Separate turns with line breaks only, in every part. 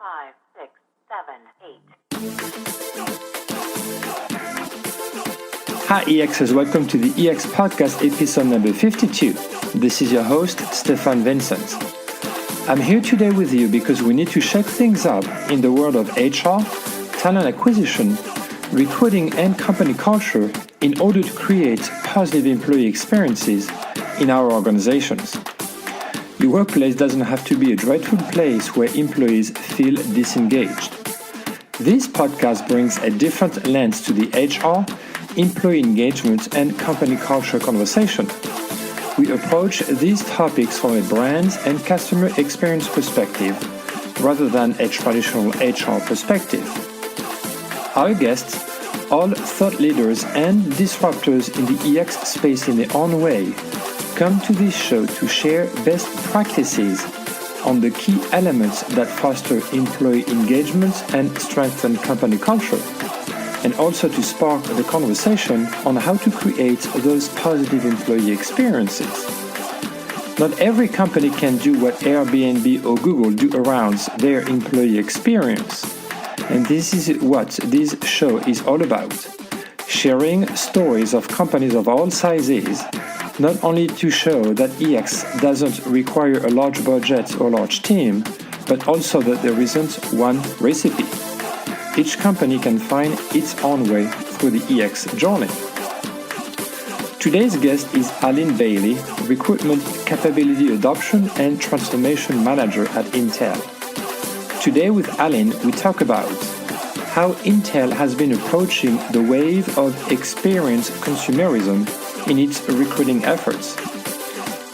5, 6, 7, 8.
Hi EXers, welcome to the EX Podcast episode number 52. This is your host, Stefan Vincent. I'm here today with you because we need to shake things up in the world of HR, talent acquisition, recruiting and company culture in order to create positive employee experiences in our organizations. Your workplace doesn't have to be a dreadful place where employees feel disengaged. This podcast brings a different lens to the HR, employee engagement, and company culture conversation. We approach these topics from a brand and customer experience perspective rather than a traditional HR perspective. Our guests, all thought leaders and disruptors in the EX space in their own way, come to this show to share best practices on the key elements that foster employee engagement and strengthen company culture, and also to spark the conversation on how to create those positive employee experiences. Not every company can do what Airbnb or Google do around their employee experience. And this is what this show is all about. Sharing stories of companies of all sizes, not only to show that EX doesn't require a large budget or large team, but also that there isn't one recipe. Each company can find its own way through the EX journey. Today's guest is Allyn Bailey, Recruitment Capability Adoption and Transformation Manager at Intel. Today with Allyn, we talk about how Intel has been approaching the wave of experience consumerism in its recruiting efforts,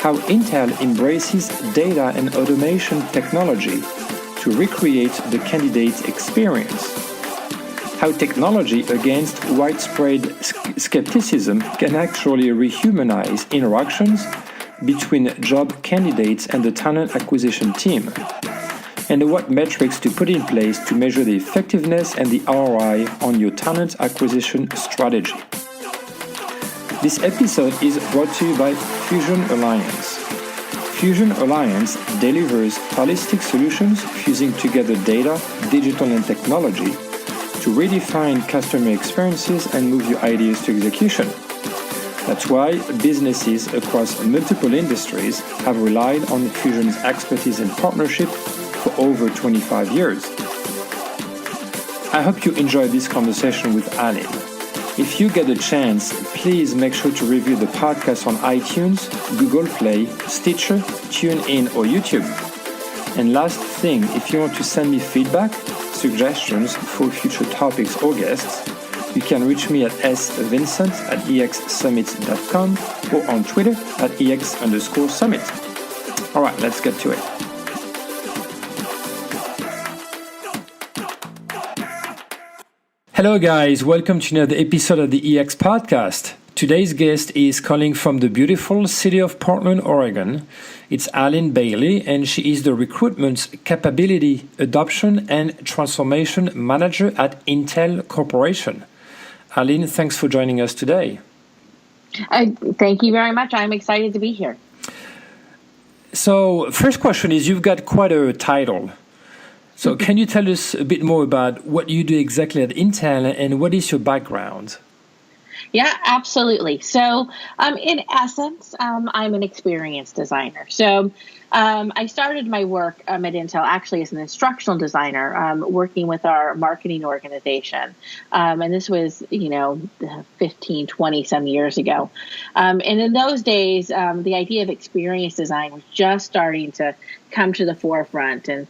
how Intel embraces data and automation technology to recreate the candidate experience, how technology against widespread skepticism can actually rehumanize interactions between job candidates and the talent acquisition team, and what metrics to put in place to measure the effectiveness and the ROI on your talent acquisition strategy. This episode is brought to you by Fusion Alliance. Fusion Alliance delivers holistic solutions fusing together data, digital, and technology to redefine customer experiences and move your ideas to execution. That's why businesses across multiple industries have relied on Fusion's expertise and partnership for over 25 years. I hope you enjoyed this conversation with Allyn. If you get a chance, please make sure to review the podcast on iTunes, Google Play, Stitcher, TuneIn, or YouTube. And last thing, if you want to send me feedback, suggestions for future topics or guests, you can reach me at svincent@exsummit.com or on Twitter at EX_summit. All right, let's get to it. Hello guys, welcome to another episode of the EX Podcast. Today's guest is calling from the beautiful city of Portland, Oregon. It's Allyn Bailey, and she is the Recruitment Capability Adoption and Transformation Manager at Intel Corporation. Allyn, thanks for joining us today.
Thank you very much. I'm excited to be here.
So, first question is, you've got quite a title. So can you tell us a bit more about what you do exactly at Intel and what is your background?
Yeah, absolutely. So in essence, I'm an experience designer. So I started my work at Intel actually as an instructional designer, working with our marketing organization. And this was, 15, 20 some years ago. And in those days, the idea of experience design was just starting to come to the forefront. And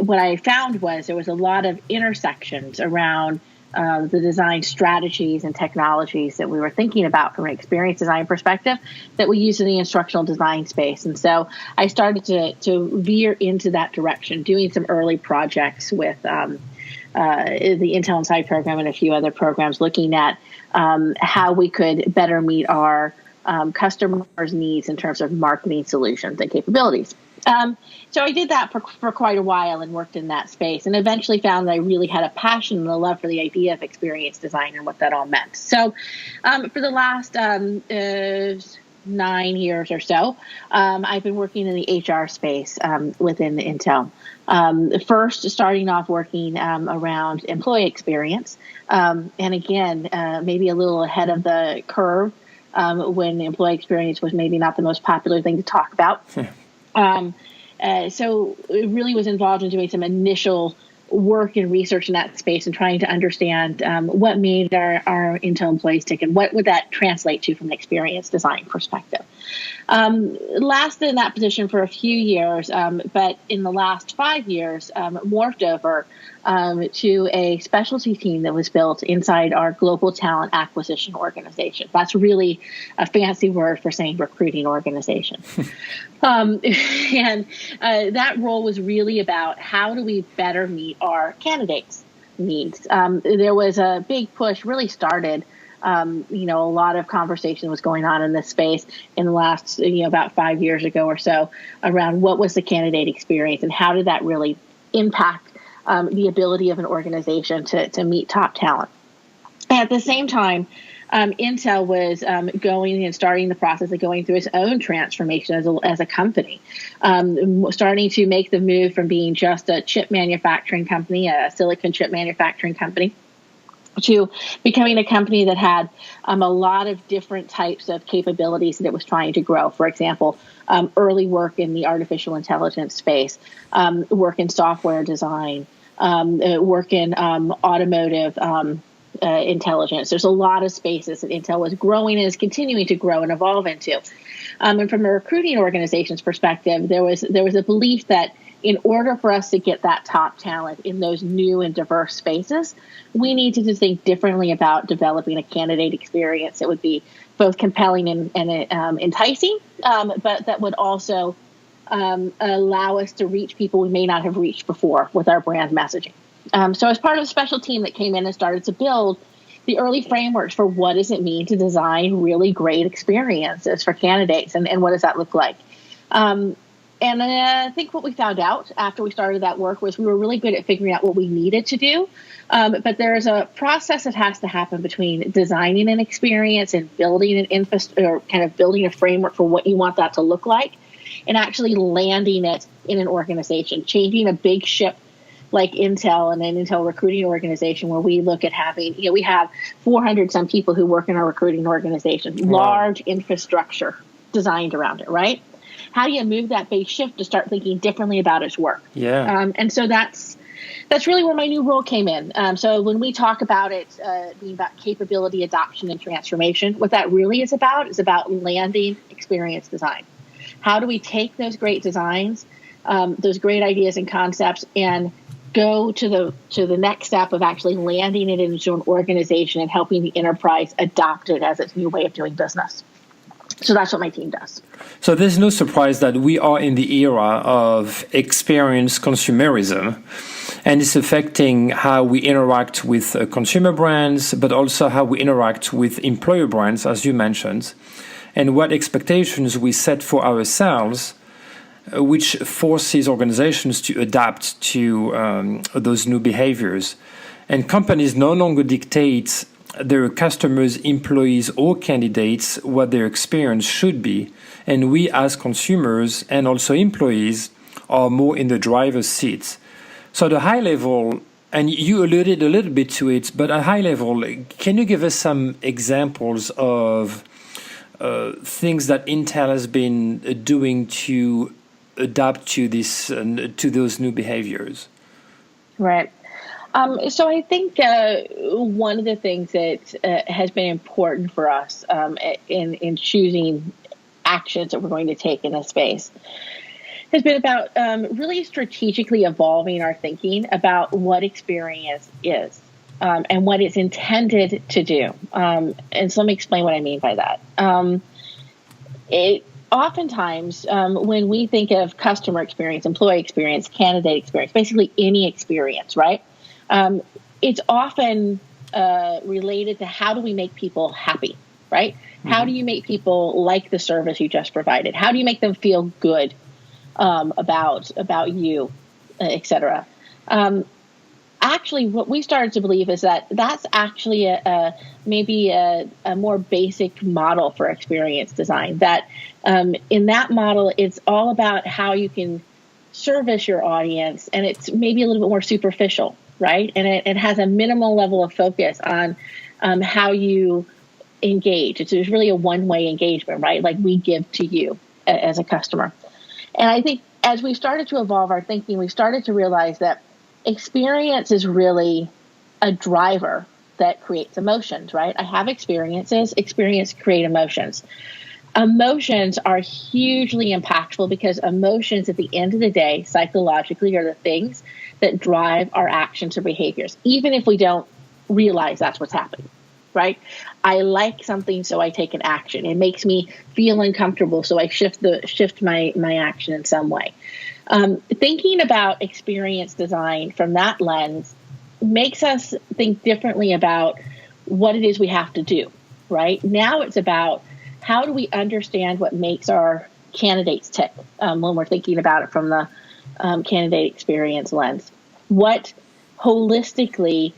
what I found was there was a lot of intersections around the design strategies and technologies that we were thinking about from an experience design perspective that we use in the instructional design space. And so I started to veer into that direction, doing some early projects with the Intel Inside program and a few other programs, looking at how we could better meet our customers' needs in terms of marketing solutions and capabilities. So I did that for quite a while and worked in that space, and eventually found that I really had a passion and a love for the idea of experience design and what that all meant. So for the last 9 years or so, I've been working in the HR space within Intel. First, starting off working around employee experience. And again, maybe a little ahead of the curve when employee experience was maybe not the most popular thing to talk about. So it really was involved in doing some initial work and research in that space and trying to understand what made our Intel employees tick and what would that translate to from an experience design perspective. Lasted in that position for a few years, but in the last 5 years, morphed over to a specialty team that was built inside our global talent acquisition organization. That's really a fancy word for saying recruiting organization. And that role was really about how do we better meet our candidates' needs. There was a big push, really started, a lot of conversation was going on in this space in the last, about 5 years ago or so around what was the candidate experience and how did that really impact the ability of an organization to meet top talent. At the same time, Intel was going and starting the process of going through its own transformation as a company, starting to make the move from being just a chip manufacturing company, a silicon chip manufacturing company, to becoming a company that had a lot of different types of capabilities that it was trying to grow. For example, early work in the artificial intelligence space, work in software design, work in automotive intelligence. There's a lot of spaces that Intel was growing and is continuing to grow and evolve into. And from a recruiting organization's perspective, there was a belief that in order for us to get that top talent in those new and diverse spaces, we needed to think differently about developing a candidate experience that would be both compelling and enticing, but that would also allow us to reach people we may not have reached before with our brand messaging. So as part of a special team that came in and started to build the early frameworks for what does it mean to design really great experiences for candidates and what does that look like? And I think what we found out after we started that work was we were really good at figuring out what we needed to do. But there's a process that has to happen between designing an experience and building building a framework for what you want that to look like and actually landing it in an organization, changing a big ship like Intel and an Intel recruiting organization where we look at having, we have 400 some people who work in our recruiting organization, large infrastructure designed around it, right? How do you move that base shift to start thinking differently about its work?
Yeah.
And so that's really where my new role came in. So when we talk about it being about capability adoption and transformation, what that really is about landing experience design. How do we take those great designs, those great ideas and concepts, and go to the next step of actually landing it into an organization and helping the enterprise adopt it as its new way of doing business. So that's what my team does.
So there's no surprise that we are in the era of experience consumerism, and it's affecting how we interact with consumer brands, but also how we interact with employer brands, as you mentioned, and what expectations we set for ourselves, which forces organizations to adapt to those new behaviors. And companies no longer dictate their customers, employees, or candidates what their experience should be. And we as consumers and also employees are more in the driver's seat. So the high level, and you alluded a little bit to it, but at high level, can you give us some examples of things that Intel has been doing to adapt to to those new behaviors?
Right. So I think one of the things that has been important for us in choosing actions that we're going to take in this space has been about really strategically evolving our thinking about what experience is and what it's intended to do. And so let me explain what I mean by that. Oftentimes, when we think of customer experience, employee experience, candidate experience, basically any experience, right? It's often related to how do we make people happy, right? Mm-hmm. How do you make people like the service you just provided? How do you make them feel good about you, et cetera? actually, what we started to believe is that that's actually maybe a more basic model for experience design. That in that model, it's all about how you can service your audience, and it's maybe a little bit more superficial, right? And it has a minimal level of focus on how you engage. It's really a one-way engagement, right? Like we give to you as a customer. And I think as we started to evolve our thinking, we started to realize that experience is really a driver that creates emotions, right? I have experiences. Experience create emotions. Emotions are hugely impactful because emotions at the end of the day, psychologically, are the things that drive our actions or behaviors, even if we don't realize that's what's happening, right? I like something, so I take an action. It makes me feel uncomfortable, so I shift my action in some way. Thinking about experience design from that lens makes us think differently about what it is we have to do, right? Now it's about how do we understand what makes our candidates tick when we're thinking about it from the candidate experience lens. What holistically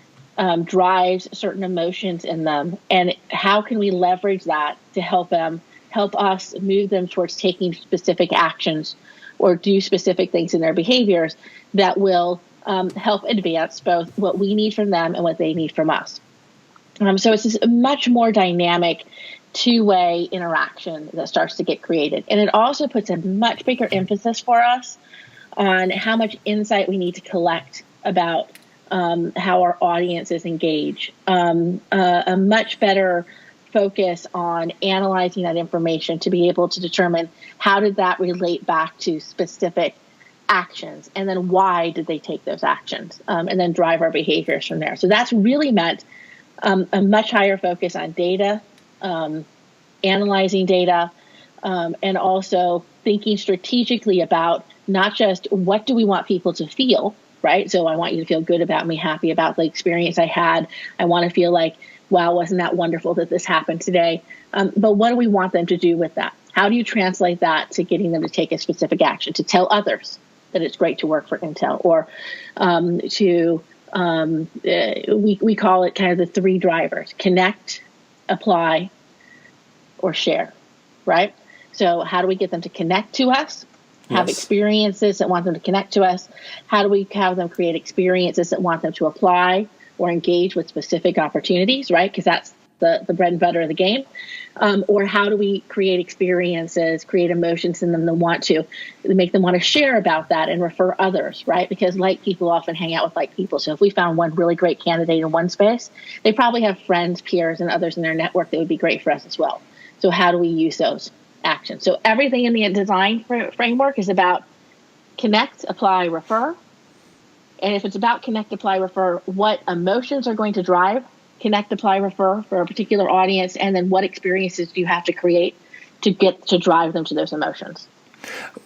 drives certain emotions in them, and how can we leverage that to help us move them towards taking specific actions or do specific things in their behaviors that will help advance both what we need from them and what they need from us. So it's this much more dynamic two-way interaction that starts to get created. And it also puts a much bigger emphasis for us on how much insight we need to collect about how our audiences engage, a much better focus on analyzing that information to be able to determine how did that relate back to specific actions, and then why did they take those actions, and then drive our behaviors from there. So that's really meant a much higher focus on data, analyzing data, and also thinking strategically about not just what do we want people to feel, right? So I want you to feel good about me, happy about the experience I had. I want to feel like, wow, wasn't that wonderful that this happened today? But what do we want them to do with that? How do you translate that to getting them to take a specific action, to tell others that it's great to work for Intel, or we call it kind of the three drivers: connect, apply, or share, right? So how do we get them to connect to us, have experiences that want them to connect to us? How do we have them create experiences that want them to apply or engage with specific opportunities, right? Because that's the bread and butter of the game. Or how do we create experiences, create emotions in them that want to make them want to share about that and refer others, right? Because like people often hang out with like people. So if we found one really great candidate in one space, they probably have friends, peers, and others in their network that would be great for us as well. So how do we use those actions? So everything in the design framework is about connect, apply, refer. And if it's about connect, apply, refer, what emotions are going to drive connect, apply, refer for a particular audience, and then what experiences do you have to create to drive them to those emotions?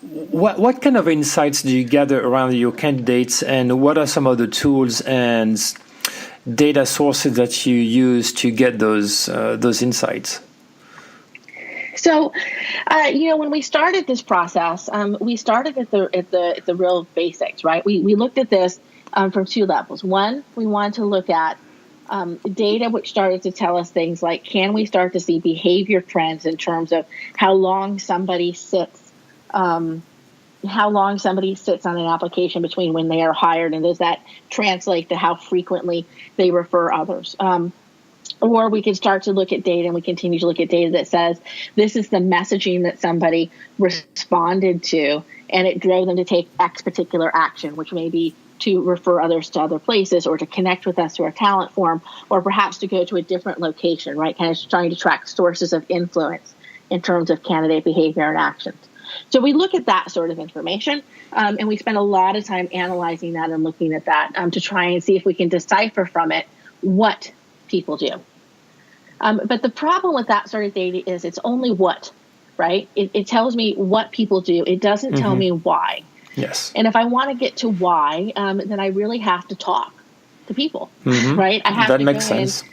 What kind of insights do you gather around your candidates, and what are some of the tools and data sources that you use to get those insights?
So, when we started this process, we started at the real basics, right? We looked at this from two levels. One, we wanted to look at data which started to tell us things like, can we start to see behavior trends in terms of how long somebody sits on an application between when they are hired, and does that translate to how frequently they refer others? Or we can start to look at data, and we continue to look at data that says this is the messaging that somebody responded to, and it drove them to take X particular action, which may be to refer others to other places, or to connect with us through our talent form, or perhaps to go to a different location, right? Kind of trying to track sources of influence in terms of candidate behavior and actions. So we look at that sort of information, and we spend a lot of time analyzing that and looking at that to try and see if we can decipher from it what people do. But the problem with that sort of data is it's only what, right? It tells me what people do. It doesn't tell me why.
Yes.
And if I want to get to why, then I really have to talk to people, right? I have
that
to
makes
go
sense.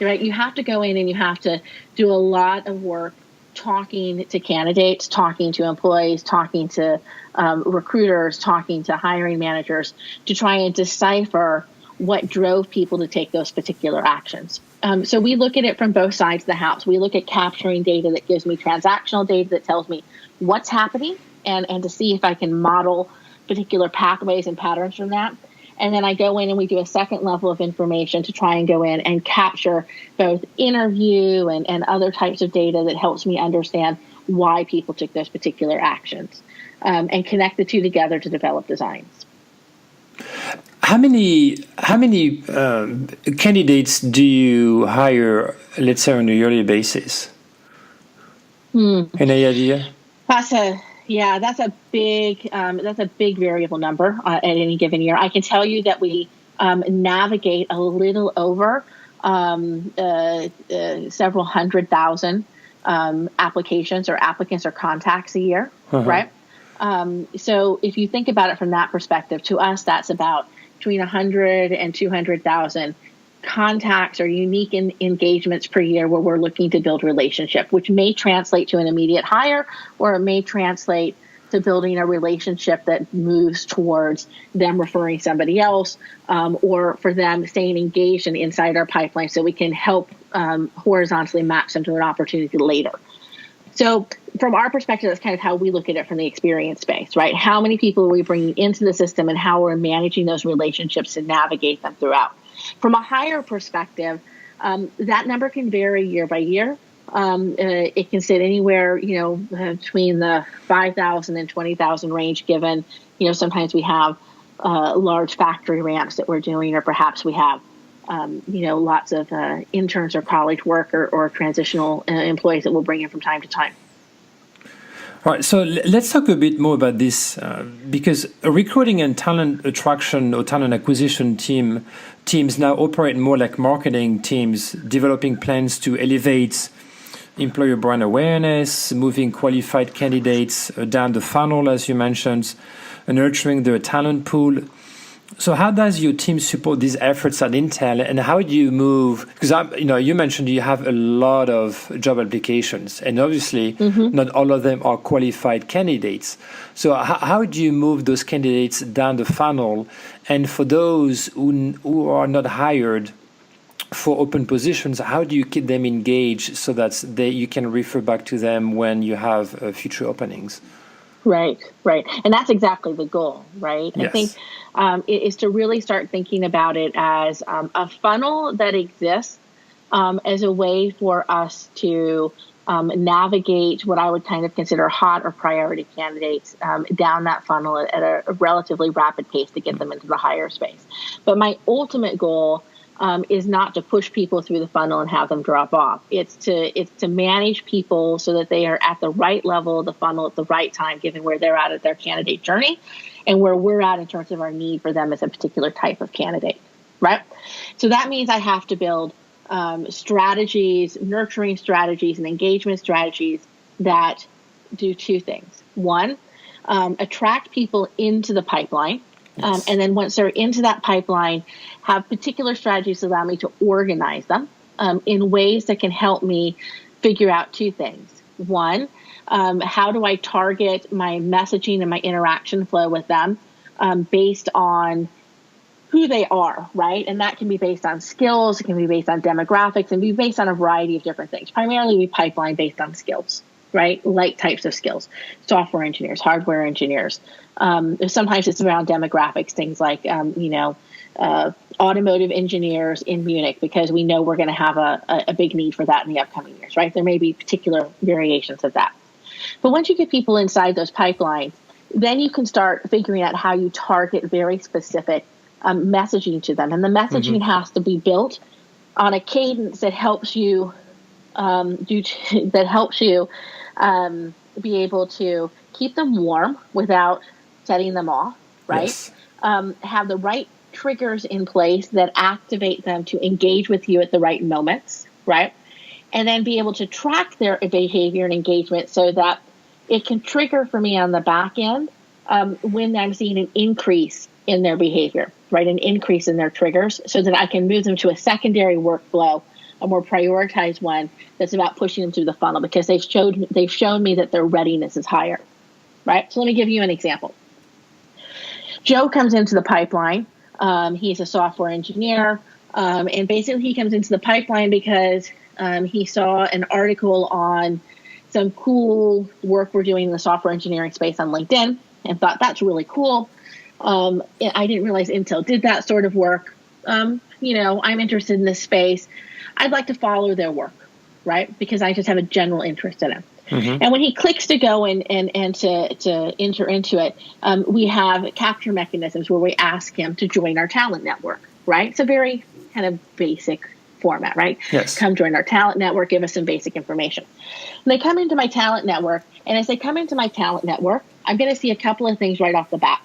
in, right? You have to go in and you have to do a lot of work talking to candidates, talking to employees, talking to recruiters, talking to hiring managers to try and decipher what drove people to take those particular actions. So we look at it from both sides of the house. We look at capturing data that gives me transactional data that tells me what's happening and to see if I can model particular pathways and patterns from that. And then I go in and we do a second level of information to try and go in and capture both interview and other types of data that helps me understand why people took those particular actions, and connect the two together to develop designs.
How many candidates do you hire, let's say, on a yearly basis? Any idea?
That's a big variable number at any given year. I can tell you that we navigate a little over several 100,000 applications or applicants or contacts a year, right? So if you think about it from that perspective, to us, that's about between 100 and 200,000 contacts or unique engagements per year where we're looking to build relationship, which may translate to an immediate hire, or it may translate to building a relationship that moves towards them referring somebody else, or for them staying engaged and inside our pipeline so we can help horizontally match them to an opportunity later. So from our perspective, that's kind of how we look at it from the experience space, right? How many people are we bringing into the system and how we're managing those relationships to navigate them throughout. From a hire perspective, that number can vary year by year. It can sit anywhere, between the 5,000 and 20,000 range, given, sometimes we have large factory ramps that we're doing, or perhaps we have, lots of interns or college work or transitional employees that we'll bring in from time to time.
All right, so let's talk a bit more about this, because recruiting and talent attraction or talent acquisition teams now operate more like marketing teams, developing plans to elevate employer brand awareness, moving qualified candidates down the funnel, as you mentioned, and nurturing their talent pool. So how does your team support these efforts at Intel, and how do you move? Because you mentioned you have a lot of job applications, and obviously not all of them are qualified candidates. So how do you move those candidates down the funnel? And for those who are not hired for open positions, how do you keep them engaged so that you can refer back to them when you have future openings?
Right. And that's exactly the goal, right?
Yes.
I think it is to really start thinking about it as a funnel that exists as a way for us to navigate what I would kind of consider hot or priority candidates down that funnel at a relatively rapid pace to get them into the higher space. But my ultimate goal is not to push people through the funnel and have them drop off. It's to manage people so that they are at the right level of the funnel at the right time, given where they're at their candidate journey and where we're at in terms of our need for them as a particular type of candidate, right? So that means I have to build strategies, nurturing strategies and engagement strategies that do two things. One, attract people into the pipeline. Yes. And then once they're into that pipeline, have particular strategies that allow me to organize them in ways that can help me figure out two things. One, how do I target my messaging and my interaction flow with them based on who they are, right? And that can be based on skills, it can be based on demographics, and be based on a variety of different things. Primarily, we pipeline based on skills, right? Like types of skills, software engineers, hardware engineers. Sometimes it's around demographics, things like, automotive engineers in Munich, because we know we're going to have a big need for that in the upcoming years, right? There may be particular variations of that. But once you get people inside those pipelines, then you can start figuring out how you target very specific messaging to them. And the messaging has to be built on a cadence that helps you be able to keep them warm without setting them off, right? Yes. Have the right triggers in place that activate them to engage with you at the right moments, right? And then be able to track their behavior and engagement so that it can trigger for me on the back end when I'm seeing an increase in their behavior, right? An increase in their triggers, so that I can move them to a secondary workflow, a more prioritized one that's about pushing them through the funnel, because they've shown me that their readiness is higher, right? So let me give you an example. Joe comes into the pipeline He's a software engineer. And basically he comes into the pipeline because he saw an article on some cool work we're doing in the software engineering space on LinkedIn and thought that's really cool. I didn't realize Intel did that sort of work. I'm interested in this space. I'd like to follow their work, right? Because I just have a general interest in it. Mm-hmm. And when he clicks to go and to enter into it, we have capture mechanisms where we ask him to join our talent network, right? It's a very kind of basic format, right?
Yes.
Come join our talent network, give us some basic information. And they come into my talent network, and as they come into my talent network, I'm going to see a couple of things right off the bat.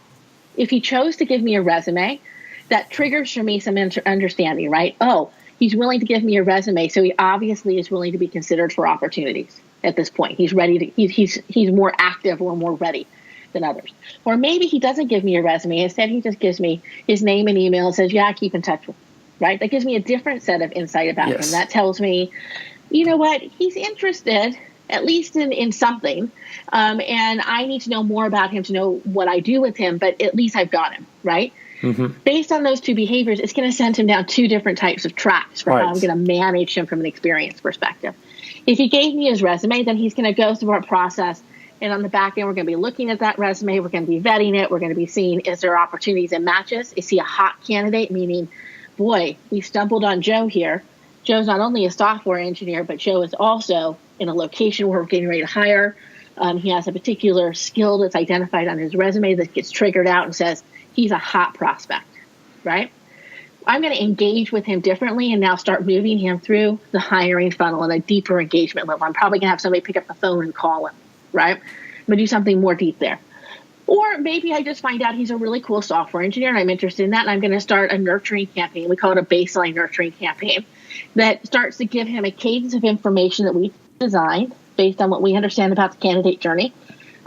If he chose to give me a resume, that triggers for me some understanding, right? Oh, he's willing to give me a resume, so he obviously is willing to be considered for opportunities at this point. He's ready to. He's more active or more ready than others. Or maybe he doesn't give me a resume. Instead, he just gives me his name and email and says, "Yeah, keep in touch with me." Right? That gives me a different set of insight about him. That tells me, you know what, he's interested, at least in something, and I need to know more about him to know what I do with him, but at least I've got him, right? Mm-hmm. Based on those two behaviors, it's going to send him down two different types of tracks for how I'm going to manage him from an experience perspective. If he gave me his resume, then he's going to go through our process, and on the back end, we're going to be looking at that resume, we're going to be vetting it, we're going to be seeing, is there opportunities and matches? Is he a hot candidate, meaning, boy, we stumbled on Joe here. Joe's not only a software engineer, but Joe is also in a location where we're getting ready to hire. He has a particular skill that's identified on his resume that gets triggered out and says he's a hot prospect, right? I'm going to engage with him differently and now start moving him through the hiring funnel at a deeper engagement level. I'm probably going to have somebody pick up the phone and call him, right? I'm going to do something more deep there. Or maybe I just find out he's a really cool software engineer and I'm interested in that, and I'm going to start a nurturing campaign. We call it a baseline nurturing campaign that starts to give him a cadence of information that we designed based on what we understand about the candidate journey,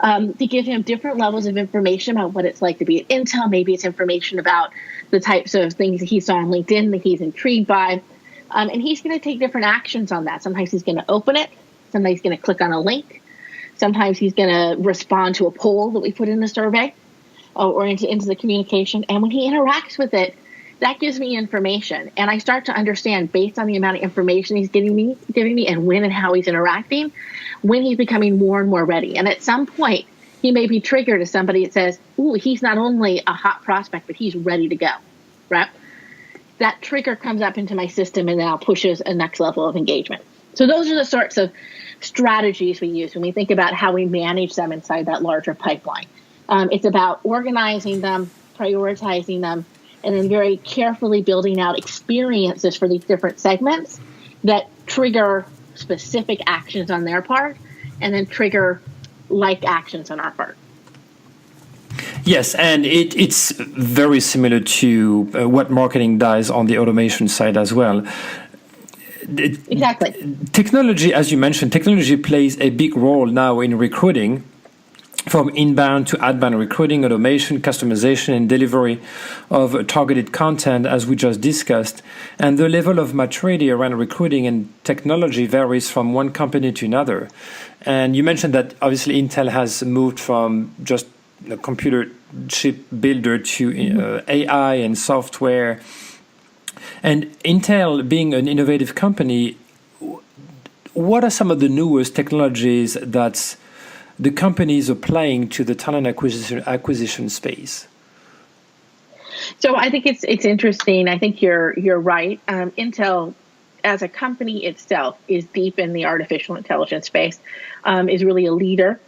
to give him different levels of information about what it's like to be at Intel. Maybe it's information about the types of things that he saw on LinkedIn that he's intrigued by. And he's going to take different actions on that. Sometimes he's going to open it. Sometimes he's going to click on a link. Sometimes he's going to respond to a poll that we put in the survey or into the communication. And when he interacts with it, that gives me information. And I start to understand, based on the amount of information he's giving me and when and how he's interacting, when he's becoming more and more ready. And at some point, he may be triggered as somebody that says, ooh, he's not only a hot prospect, but he's ready to go, right? That trigger comes up into my system and now pushes a next level of engagement. So those are the sorts of strategies we use when we think about how we manage them inside that larger pipeline. It's about organizing them, prioritizing them, and then very carefully building out experiences for these different segments that trigger specific actions on their part and then trigger like actions on our part.
Yes, and it's very similar to what marketing does on the automation side as well.
Exactly.
Technology, as you mentioned, technology plays a big role now in recruiting, from inbound to outbound recruiting, automation, customization, and delivery of targeted content, as we just discussed. And the level of maturity around recruiting and technology varies from one company to another. And you mentioned that obviously Intel has moved from just a computer chip builder to AI and software. And Intel, being an innovative company, what are some of the newest technologies that the companies applying to the talent acquisition space?
So I think it's interesting. I think you're right. Intel, as a company itself, is deep in the artificial intelligence space, is really a leader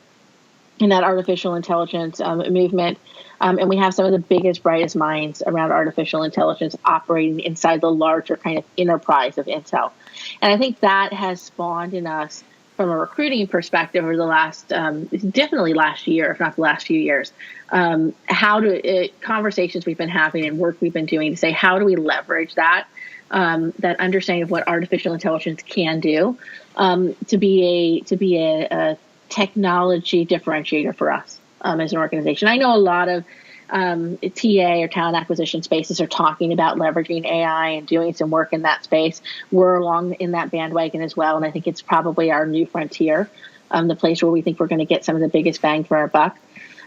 in that artificial intelligence movement. And we have some of the biggest, brightest minds around artificial intelligence operating inside the larger kind of enterprise of Intel. And I think that has spawned in us, from a recruiting perspective, over the last, definitely last year, if not the last few years, conversations we've been having and work we've been doing to say, how do we leverage that understanding of what artificial intelligence can do, to be a technology differentiator for us as an organization. I know a lot of TA or talent acquisition spaces are talking about leveraging AI and doing some work in that space. We're along in that bandwagon as well, and I think it's probably our new frontier, the place where we think we're going to get some of the biggest bang for our buck.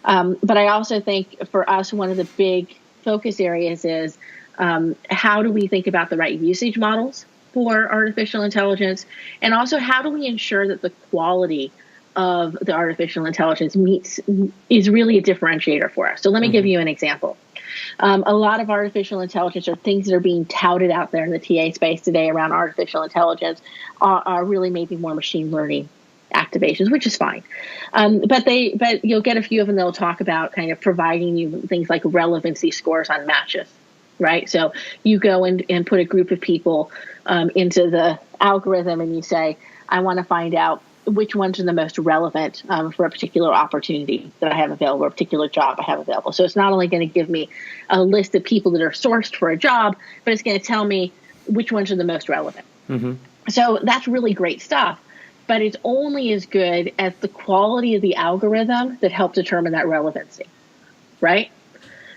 But I also think for us, one of the big focus areas is how do we think about the right usage models for artificial intelligence, and also how do we ensure that the quality of the artificial intelligence is really a differentiator for us. So let me give you an example. A lot of artificial intelligence or things that are being touted out there in the TA space today around artificial intelligence are really maybe more machine learning activations, which is fine. But you'll get a few of them that'll talk about kind of providing you things like relevancy scores on matches, right? So you go and put a group of people into the algorithm and you say, I want to find out which ones are the most relevant for a particular opportunity that I have available, or a particular job I have available. So it's not only going to give me a list of people that are sourced for a job, but it's going to tell me which ones are the most relevant. Mm-hmm. So that's really great stuff, but it's only as good as the quality of the algorithm that helped determine that relevancy, right?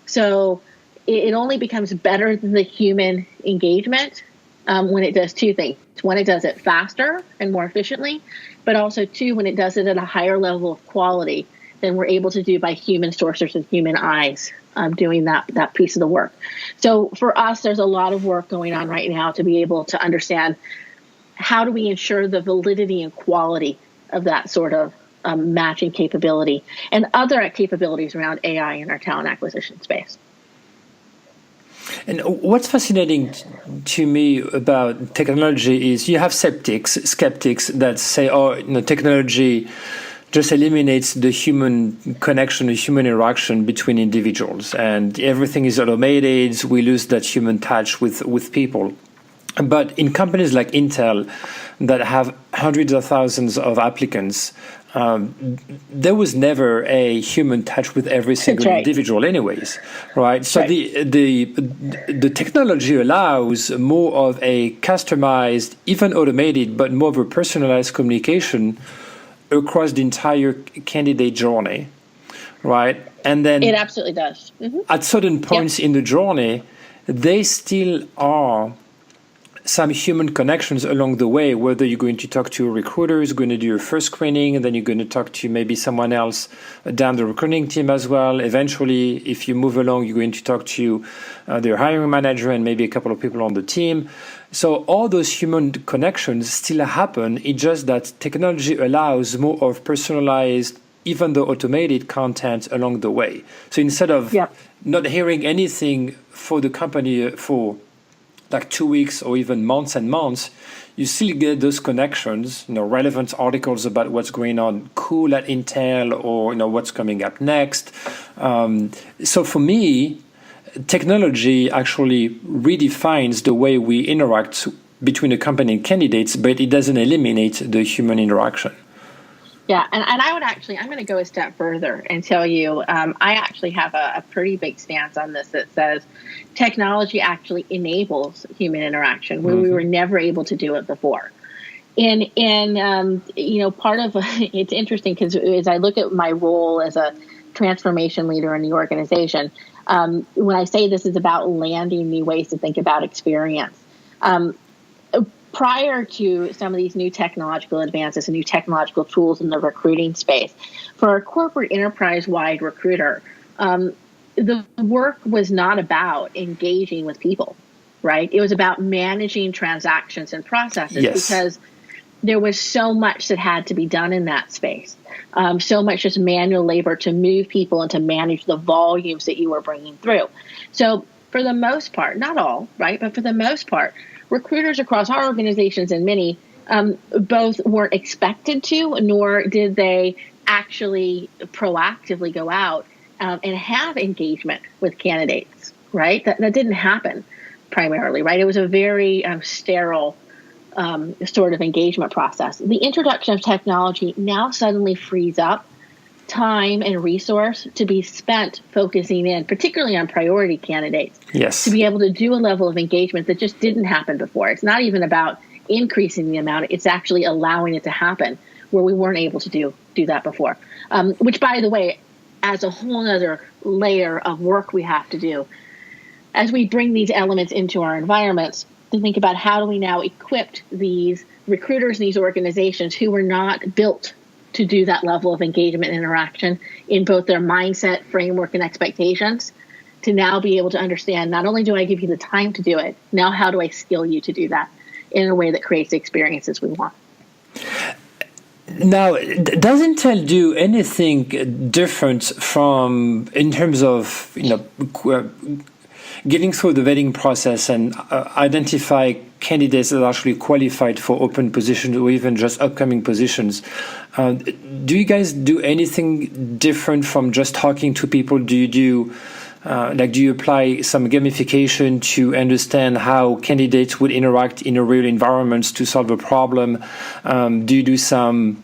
So it only becomes better than the human engagement when it does two things. One, it does it faster and more efficiently, but also two, when it does it at a higher level of quality than we're able to do by human sourcers and human eyes doing that piece of the work. So for us, there's a lot of work going on right now to be able to understand how do we ensure the validity and quality of that sort of matching capability and other capabilities around AI in our talent acquisition space.
And what's fascinating to me about technology is you have skeptics that say, technology just eliminates the human connection, the human interaction between individuals, and everything is automated. We lose that human touch with people. But in companies like Intel that have hundreds of thousands of applicants, there was never a human touch with every single individual anyways, right? So the technology allows more of a customized, even automated, but more of a personalized communication across the entire candidate journey, right? And then
it absolutely does. Mm-hmm.
At certain points in the journey, they still are some human connections along the way, whether you're going to talk to a recruiter who's going to do your first screening, and then you're going to talk to maybe someone else down the recruiting team as well. Eventually, if you move along, you're going to talk to their hiring manager and maybe a couple of people on the team. So all those human connections still happen. It's just that technology allows more of personalized, even though automated content along the way. So instead of not hearing anything for the company for like 2 weeks or even months and months, you still get those connections, relevant articles about what's going on cool at Intel or, what's coming up next. So for me, technology actually redefines the way we interact between a company and candidates, but it doesn't eliminate the human interaction.
Yeah, and I'm going to go a step further and tell you, I actually have a pretty big stance on this that says technology actually enables human interaction where we were never able to do it before. And part of it's interesting because as I look at my role as a transformation leader in the organization, when I say this is about landing new ways to think about experience, prior to some of these new technological advances and new technological tools in the recruiting space, for a corporate enterprise-wide recruiter, the work was not about engaging with people, right? It was about managing transactions and processes because there was so much that had to be done in that space. So much just manual labor to move people and to manage the volumes that you were bringing through. So for the most part, not all, right? But for the most part, recruiters across our organizations and many both weren't expected to, nor did they actually proactively go out and have engagement with candidates, right? That didn't happen primarily, right? It was a very sterile sort of engagement process. The introduction of technology now suddenly frees up time and resource to be spent focusing in, particularly on priority candidates, to be able to do a level of engagement that just didn't happen before. It's not even about increasing the amount, it's actually allowing it to happen where we weren't able to do that before. Which, by the way, adds a whole other layer of work we have to do as we bring these elements into our environments to think about how do we now equip these recruiters and these organizations who were not built to do that level of engagement and interaction in both their mindset, framework, and expectations to now be able to understand, not only do I give you the time to do it, now how do I skill you to do that in a way that creates the experiences we want?
Now, does Intel do anything different from, in terms of, getting through the vetting process and identify candidates that are actually qualified for open positions or even just upcoming positions? Do you guys do anything different from just talking to people? Do you do you apply some gamification to understand how candidates would interact in a real environment to solve a problem? Do you do some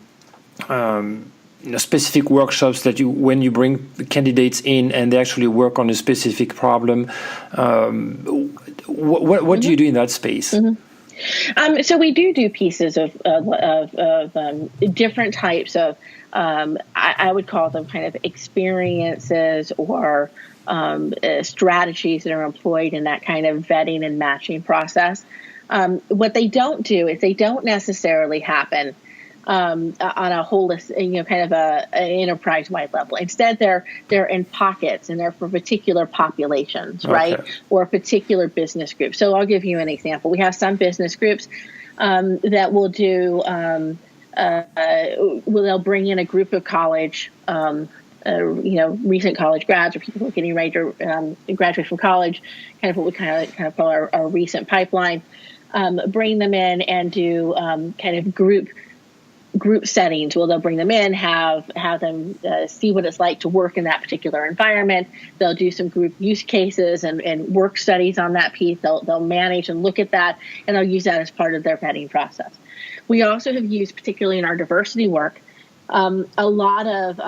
specific workshops that when you bring candidates in and they actually work on a specific problem? What do you do in that space?
So we do pieces of different types of, I would call them kind of experiences or strategies that are employed in that kind of vetting and matching process. What they don't do is they don't necessarily happen on a holistic, kind of an enterprise-wide level. Instead, they're in pockets and they're for particular populations, right?
Okay.
Or particular business groups. So I'll give you an example. We have some business groups that will do. They'll bring in a group of college. Recent college grads or people who are getting ready to graduate from college, kind of what we kind of call our recent pipeline. Bring them in and do kind of group settings. Well, they'll bring them in, have them see what it's like to work in that particular environment. They'll do some group use cases and work studies on that piece. They'll manage and look at that, and they'll use that as part of their vetting process. We also have used, particularly in our diversity work, a lot of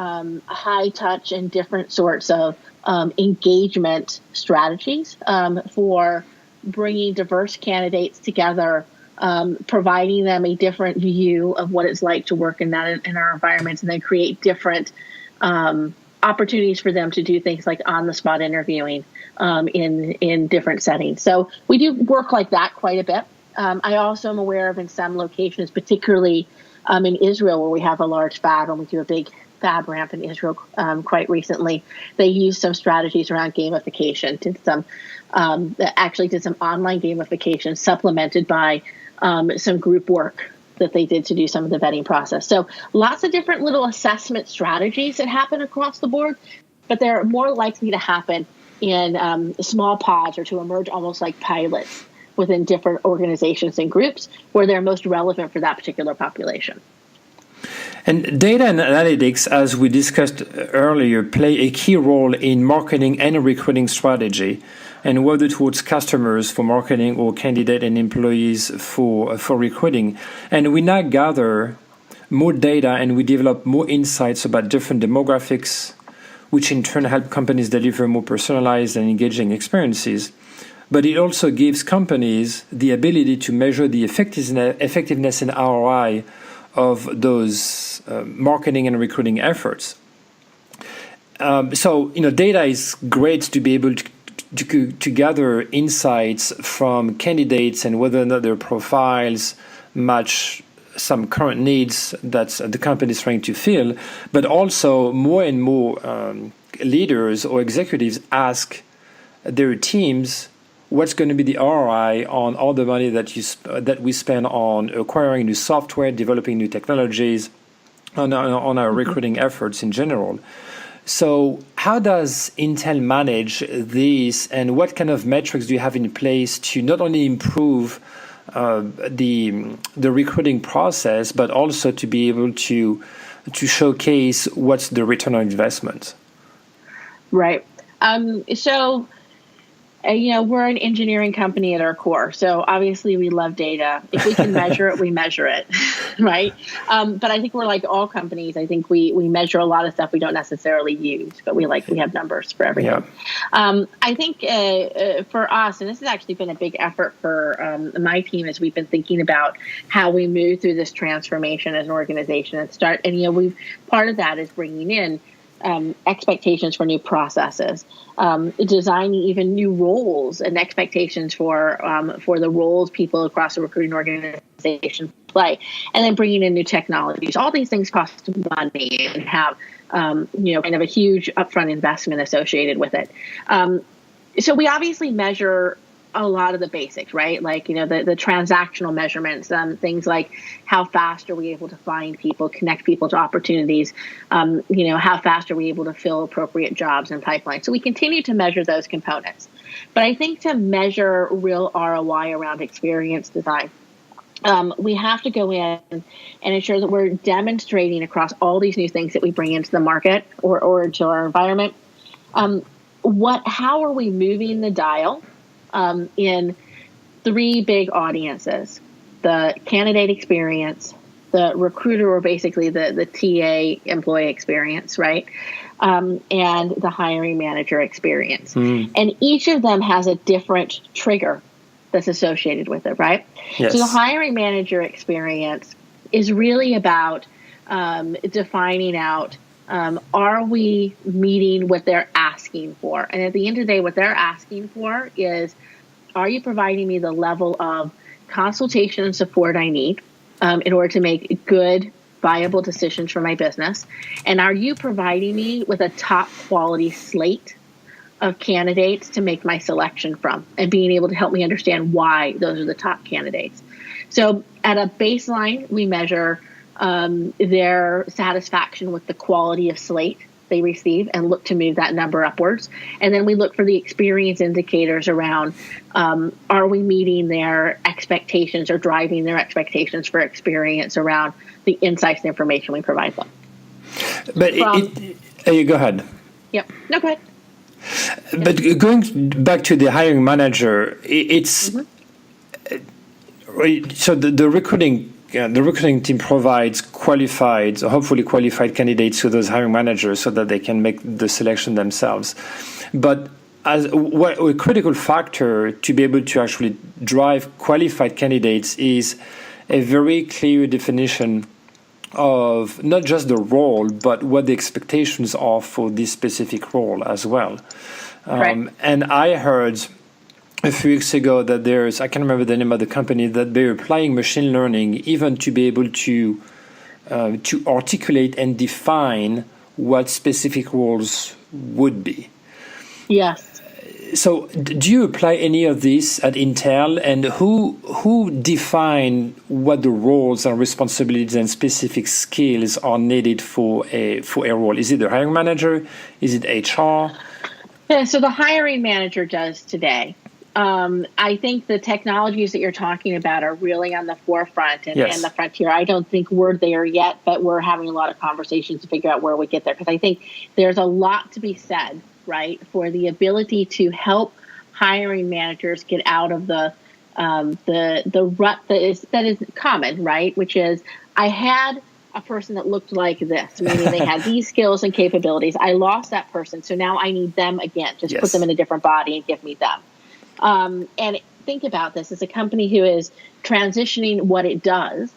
high touch and different sorts of engagement strategies for bringing diverse candidates together, providing them a different view of what it's like to work in our environments, and then create different opportunities for them to do things like on-the-spot interviewing in different settings. So we do work like that quite a bit. I also am aware of in some locations, particularly in Israel, where we have a large fab and we do a big fab ramp in Israel quite recently, they used some strategies around gamification, did some online gamification supplemented by some group work that they did to do some of the vetting process. So lots of different little assessment strategies that happen across the board, but they're more likely to happen in small pods or to emerge almost like pilots within different organizations and groups where they're most relevant for that particular population.
And data and analytics, as we discussed earlier, play a key role in marketing and recruiting strategy, and whether towards customers for marketing or candidate and employees for recruiting. And we now gather more data and we develop more insights about different demographics, which in turn help companies deliver more personalized and engaging experiences. But it also gives companies the ability to measure the effectiveness and ROI of those marketing and recruiting efforts. So data is great to be able to gather insights from candidates and whether or not their profiles match some current needs that the company is trying to fill. But also more and more leaders or executives ask their teams, what's going to be the ROI on all the money that we spend on acquiring new software, developing new technologies, on our recruiting efforts in general. So how does Intel manage this, and what kind of metrics do you have in place to not only improve the recruiting process, but also to be able to showcase what's the return on investment?
Right. So we're an engineering company at our core. So obviously we love data. If we can measure it, we measure it, right? But I think we're like all companies. I think we measure a lot of stuff we don't necessarily use, but we have numbers for everything. Yeah. I think for us, and this has actually been a big effort for my team as we've been thinking about how we move through this transformation as an organization and part of that is bringing in expectations for new processes, designing even new roles and expectations for the roles people across the recruiting organization play, and then bringing in new technologies. All these things cost money and have kind of a huge upfront investment associated with it. So we obviously measure a lot of the basics, right? Like, the transactional measurements, things like how fast are we able to find people, connect people to opportunities, how fast are we able to fill appropriate jobs and pipelines. So we continue to measure those components. But I think to measure real ROI around experience design, we have to go in and ensure that we're demonstrating across all these new things that we bring into the market or into our environment. How are we moving the dial in three big audiences: the candidate experience, the recruiter, or basically the TA employee experience, right? And the hiring manager experience. And each of them has a different trigger that's associated with it, right?
Yes.
So the hiring manager experience is really about defining out, are we meeting what they're asking for? And at the end of the day, what they're asking for is, are you providing me the level of consultation and support I need in order to make good, viable decisions for my business? And are you providing me with a top quality slate of candidates to make my selection from, and being able to help me understand why those are the top candidates? So at a baseline, we measure their satisfaction with the quality of slate they receive and look to move that number upwards. And then we look for the experience indicators around, are we meeting their expectations or driving their expectations for experience around the insights and information we provide them.
But you go ahead.
Yep. No, go ahead.
But going back to the hiring manager, it's so the recruiting team provides hopefully qualified candidates to those hiring managers so that they can make the selection themselves. But as a critical factor to be able to actually drive qualified candidates is a very clear definition of not just the role, but what the expectations are for this specific role as well.
Right.
And I heard a few weeks ago that I can't remember the name of the company, that they're applying machine learning even to be able to articulate and define what specific roles would be.
Yes.
So do you apply any of this at Intel, and who define what the roles and responsibilities and specific skills are needed for a role? Is it the hiring manager? Is it HR?
Yeah, so the hiring manager does today. I think the technologies that you're talking about are really on the forefront and the frontier. I don't think we're there yet, but we're having a lot of conversations to figure out where we get there, because I think there's a lot to be said, right, for the ability to help hiring managers get out of the rut that is common, right, which is, I had a person that looked like this, meaning they had these skills and capabilities. I lost that person, so now I need them again. Just put them in a different body and give me them. And think about this as a company who is transitioning what it does,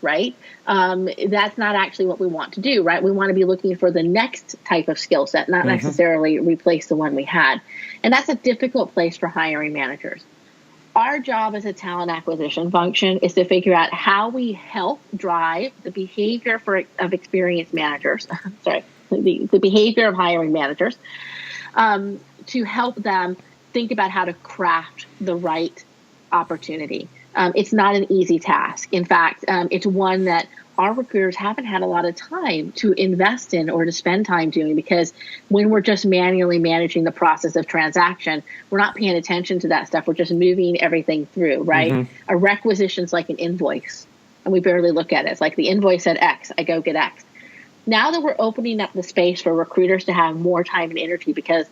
right? That's not actually what we want to do, right? We want to be looking for the next type of skill set, not necessarily replace the one we had. And that's a difficult place for hiring managers. Our job as a talent acquisition function is to figure out how we help drive the behavior of experienced managers, the behavior of hiring managers, to help them think about how to craft the right opportunity. It's not an easy task. In fact, it's one that our recruiters haven't had a lot of time to invest in or to spend time doing, because when we're just manually managing the process of transaction, we're not paying attention to that stuff. We're just moving everything through, right? A requisition's like an invoice, and we barely look at it. It's like the invoice said X, I go get X. Now that we're opening up the space for recruiters to have more time and energy, because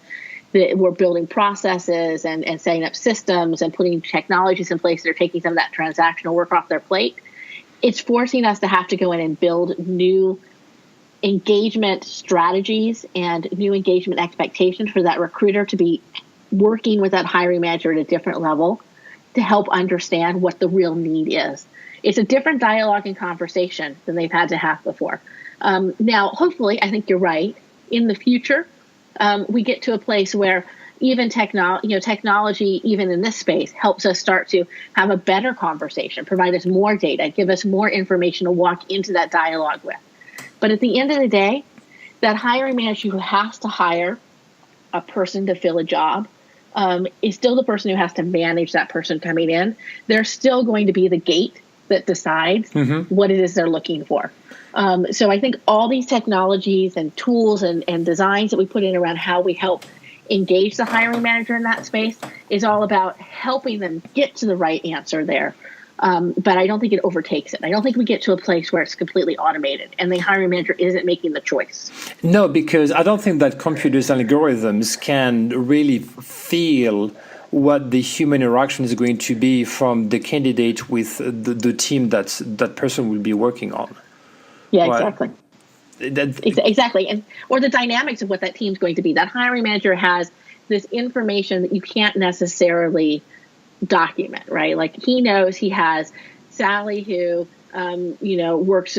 we're building processes and setting up systems and putting technologies in place that are taking some of that transactional work off their plate, it's forcing us to have to go in and build new engagement strategies and new engagement expectations for that recruiter to be working with that hiring manager at a different level to help understand what the real need is. It's a different dialogue and conversation than they've had to have before. Now, hopefully, I think you're right. In the future, we get to a place where even technology, even in this space, helps us start to have a better conversation, provide us more data, give us more information to walk into that dialogue with. But at the end of the day, that hiring manager who has to hire a person to fill a job is still the person who has to manage that person coming in. They're still going to be the gate that decides what it is they're looking for. So I think all these technologies and tools and designs that we put in around how we help engage the hiring manager in that space is all about helping them get to the right answer there. But I don't think it overtakes it. I don't think we get to a place where it's completely automated and the hiring manager isn't making the choice.
No, because I don't think that computers and algorithms can really feel what the human interaction is going to be from the candidate with the team that person will be working on.
Yeah, exactly. Exactly. Or the dynamics of what that team's going to be. That hiring manager has this information that you can't necessarily document, right? Like he knows he has Sally who works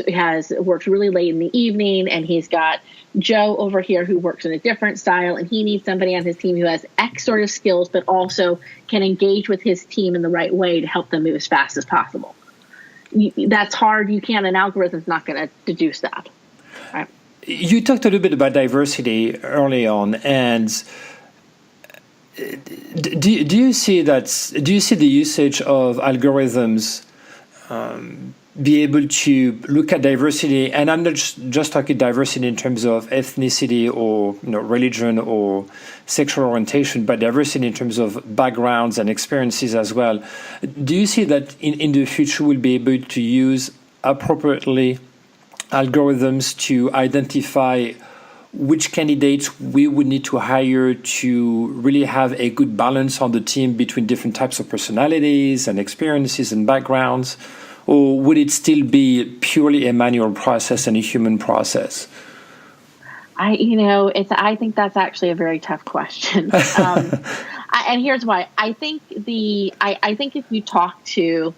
really late in the evening, and he's got Joe over here who works in a different style, and he needs somebody on his team who has X sort of skills but also can engage with his team in the right way to help them move as fast as possible. That's hard. You can't, an algorithm's not going to deduce that. Right.
You talked a little bit about diversity early on, and do you see the usage of algorithms be able to look at diversity? And I'm not just talking diversity in terms of ethnicity or religion or sexual orientation, but diversity in terms of backgrounds and experiences as well. Do you see that in the future we'll be able to use appropriately algorithms to identify which candidates we would need to hire to really have a good balance on the team between different types of personalities and experiences and backgrounds? Or would it still be purely a manual process and a human process?
I think that's actually a very tough question. And here's why. I think if you talk to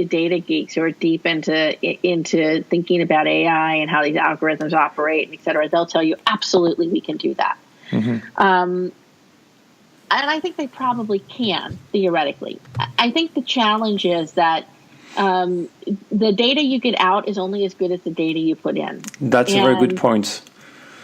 data geeks who are deep into thinking about AI and how these algorithms operate, and et cetera, they'll tell you absolutely we can do that. And I think they probably can, theoretically. I think the challenge is that the data you get out is only as good as the data you put in.
That's a very good point.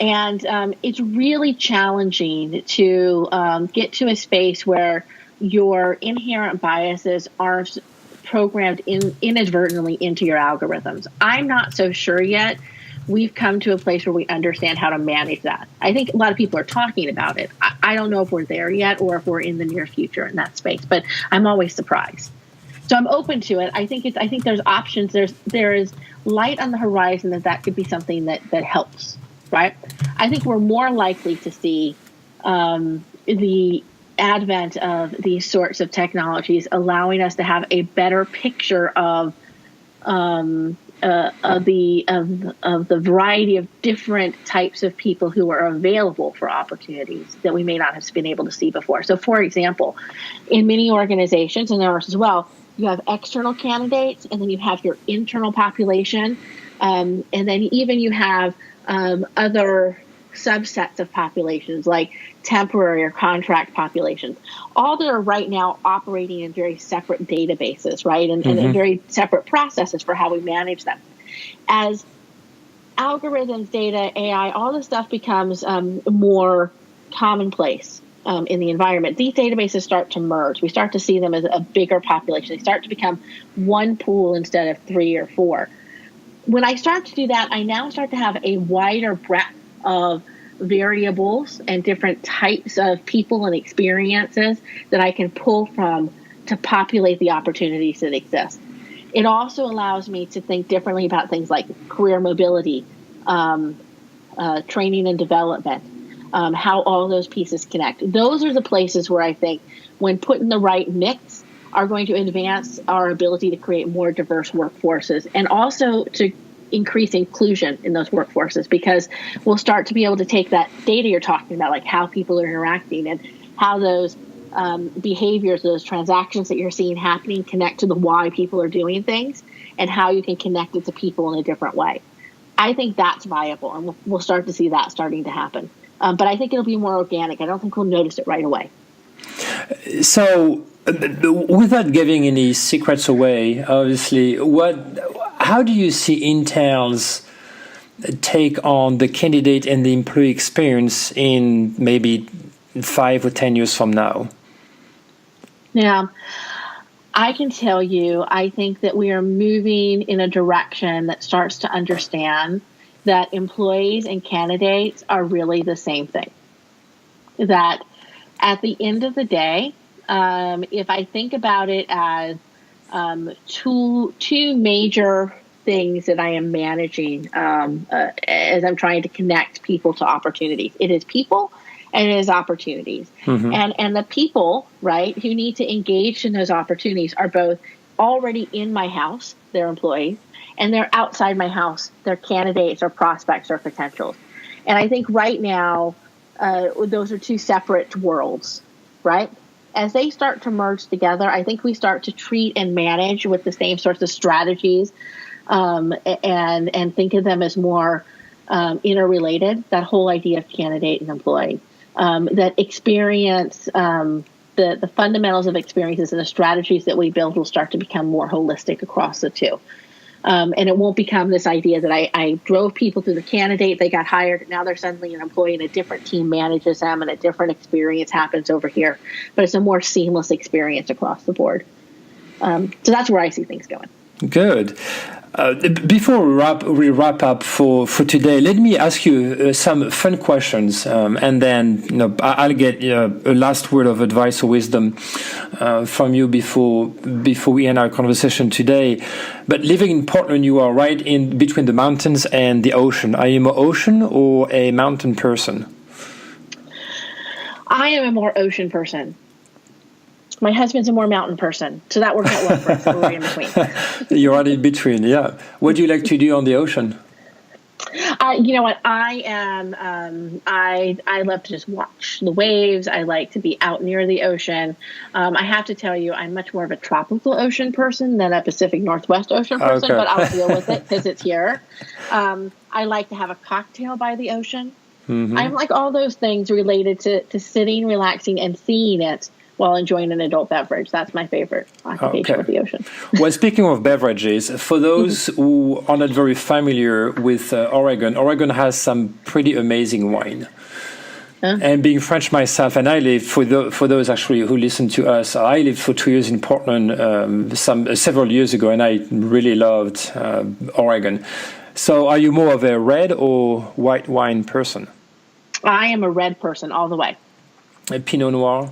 And it's really challenging to get to a space where your inherent biases aren't programmed inadvertently into your algorithms. I'm not so sure yet we've come to a place where we understand how to manage that. I think a lot of people are talking about it. I don't know if we're there yet or if we're in the near future in that space, but I'm always surprised. So I'm open to it. I think there's options. There is light on the horizon that could be something that helps, right? I think we're more likely to see the advent of these sorts of technologies allowing us to have a better picture of the variety of different types of people who are available for opportunities that we may not have been able to see before. So, for example, in many organizations, and ours as well, you have external candidates, and then you have your internal population, and then even you have other subsets of populations like temporary or contract populations, all that are right now operating in very separate databases, right? And very separate processes for how we manage them. As algorithms, data, AI, all this stuff becomes more commonplace in the environment, these databases start to merge. We start to see them as a bigger population. They start to become one pool instead of 3 or 4. When I start to do that, I now start to have a wider breadth of variables and different types of people and experiences that I can pull from to populate the opportunities that exist. It also allows me to think differently about things like career mobility, training and development, how all those pieces connect. Those are the places where I think, when put in the right mix, are going to advance our ability to create more diverse workforces and also to increase inclusion in those workforces, because we'll start to be able to take that data you're talking about, like how people are interacting and how those behaviors, those transactions that you're seeing happening connect to the why people are doing things and how you can connect it to people in a different way. I think that's viable, and we'll start to see that starting to happen. But I think it'll be more organic. I don't think we'll notice it right away.
So, without giving any secrets away, obviously, how do you see Intel's take on the candidate and the employee experience in maybe 5 or 10 years from now?
Yeah, I can tell you, I think that we are moving in a direction that starts to understand that employees and candidates are really the same thing. That at the end of the day, if I think about it as two major things that I am managing as I'm trying to connect people to opportunities, it is people and it is opportunities. And the people, right, who need to engage in those opportunities are both already in my house, they're employees, and they're outside my house, they're candidates or prospects or potentials. And I think right now, those are two separate worlds, right? As they start to merge together, I think we start to treat and manage with the same sorts of strategies and think of them as more interrelated, that whole idea of candidate and employee. That experience, the fundamentals of experiences and the strategies that we build will start to become more holistic across the two. And it won't become this idea that I drove people through the candidate, they got hired, now they're suddenly an employee and a different team manages them and a different experience happens over here. But it's a more seamless experience across the board. So that's where I see things going.
Good. Before we wrap up for today, let me ask you some fun questions, and then I'll get a last word of advice or wisdom from you before we end our conversation today. But living in Portland, you are right in between the mountains and the ocean. Are you more ocean or a mountain person?
I am a more ocean person. My husband's a more mountain person, so that works out well for us. We're in between.
You're right in between, yeah. What do you like to do on the ocean?
You know what? I am. I love to just watch the waves. I like to be out near the ocean. I have to tell you, I'm much more of a tropical ocean person than a Pacific Northwest ocean person, but I'll deal with it because it's here. I like to have a cocktail by the ocean. I'm like all those things related to sitting, relaxing, and seeing it while enjoying an adult beverage. That's my favorite occupation with the ocean.
Well, speaking of beverages, for those who are not very familiar with Oregon has some pretty amazing wine. And being French myself, and I lived, for those actually who listen to us, I lived for 2 years in Portland several years ago, and I really loved Oregon. So are you more of a red or white wine person?
I am a red person all the way.
A Pinot Noir?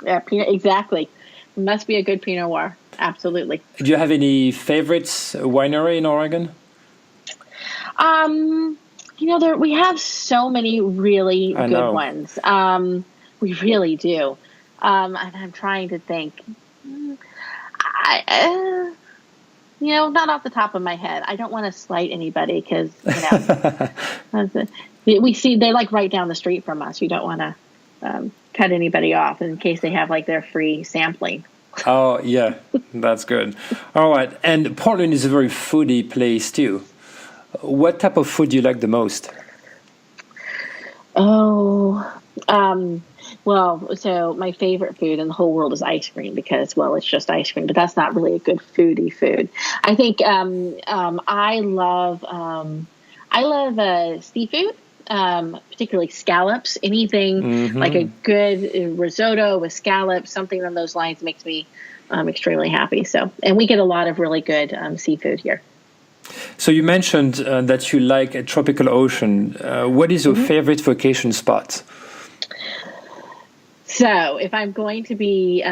Yeah, Pinot, exactly. It must be a good Pinot Noir. Absolutely.
Do you have any favorites winery in Oregon?
We have so many really good ones. We really do. And I'm trying to think. Not off the top of my head. I don't want to slight anybody because, we see they're like right down the street from us. We don't want to cut anybody off in case they have like their free sampling.
Oh, yeah, that's good. All right. And Portland is a very foodie place too. What type of food do you like the most?
So my favorite food in the whole world is ice cream because, well, it's just ice cream, but that's not really a good foodie food. I think I love seafood. Particularly scallops, anything like a good risotto with scallops, something on those lines makes me extremely happy. So, and we get a lot of really good seafood here.
So you mentioned that you like a tropical ocean. What is your favorite vacation spot?
So if I'm going to be,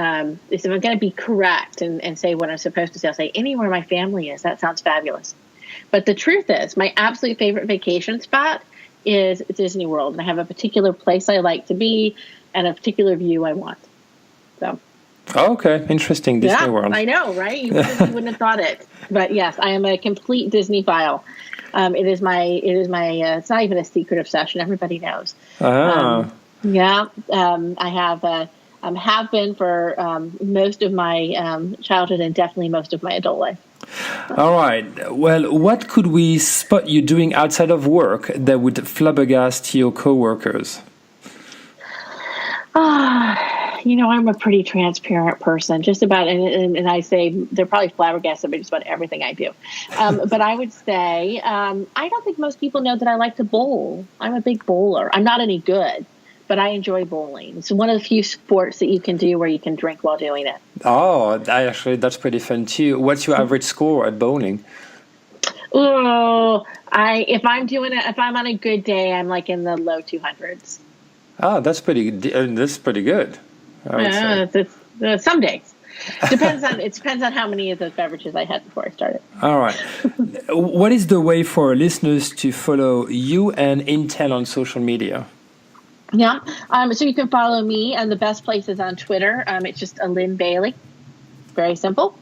correct and say what I'm supposed to say, I'll say anywhere my family is. That sounds fabulous. But the truth is, my absolute favorite vacation spot is Disney World. And I have a particular place I like to be and a particular view I want. So.
Oh, okay. Interesting. Disney World.
I know, right? You wouldn't have thought it. But yes, I am a complete Disney file. It is my, it's not even a secret obsession. Everybody knows. I have been for most of my childhood and definitely most of my adult life.
All right. Well, what could we spot you doing outside of work that would flabbergast your coworkers?
I'm a pretty transparent person, just about, and I say they're probably flabbergasted by just about everything I do. But I would say I don't think most people know that I like to bowl. I'm a big bowler. I'm not any good, but I enjoy bowling. It's one of the few sports that you can do where you can drink while doing it.
Oh, that's pretty fun too. What's your average score at bowling?
Oh, if I'm on a good day, I'm like in the low 200s.
Oh, that's pretty good. I would say.
Some days. It depends on how many of those beverages I had before I started.
All right. What is the way for listeners to follow you and Intel on social media?
Yeah. So you can follow me, and the best place is on Twitter. It's just Allyn Bailey. Very simple.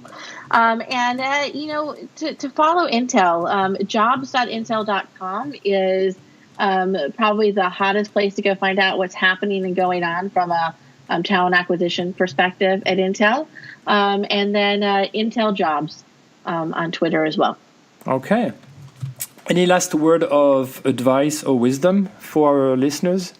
To follow Intel, jobs.intel.com is probably the hottest place to go find out what's happening and going on from a talent acquisition perspective at Intel. And then Intel Jobs on Twitter as well.
Okay. Any last word of advice or wisdom for our listeners?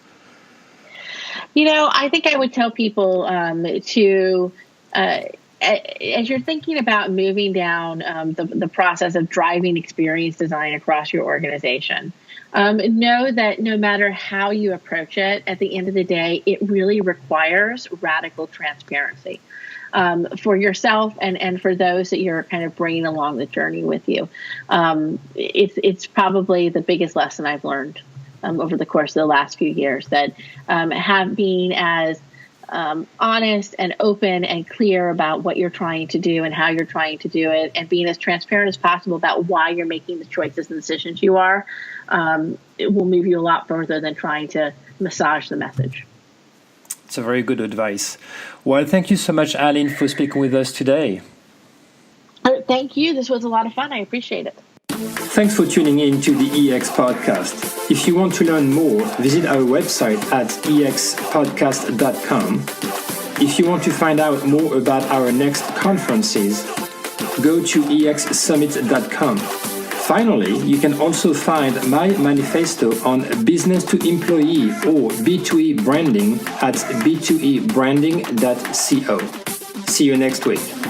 I think I would tell people to, as you're thinking about moving down the process of driving experience design across your organization, know that no matter how you approach it, at the end of the day, it really requires radical transparency for yourself and for those that you're kind of bringing along the journey with you. It's probably the biggest lesson I've learned over the course of the last few years, that being as honest and open and clear about what you're trying to do and how you're trying to do it, and being as transparent as possible about why you're making the choices and decisions you are, it will move you a lot further than trying to massage the message.
It's a very good advice. Well, thank you so much, Allyn, for speaking with us today.
Thank you. This was a lot of fun. I appreciate it.
Thanks for tuning in to the EX Podcast. If you want to learn more, visit our website at expodcast.com. If you want to find out more about our next conferences, go to exsummit.com. Finally, you can also find my manifesto on business to employee or B2E branding at b2ebranding.co. See you next week.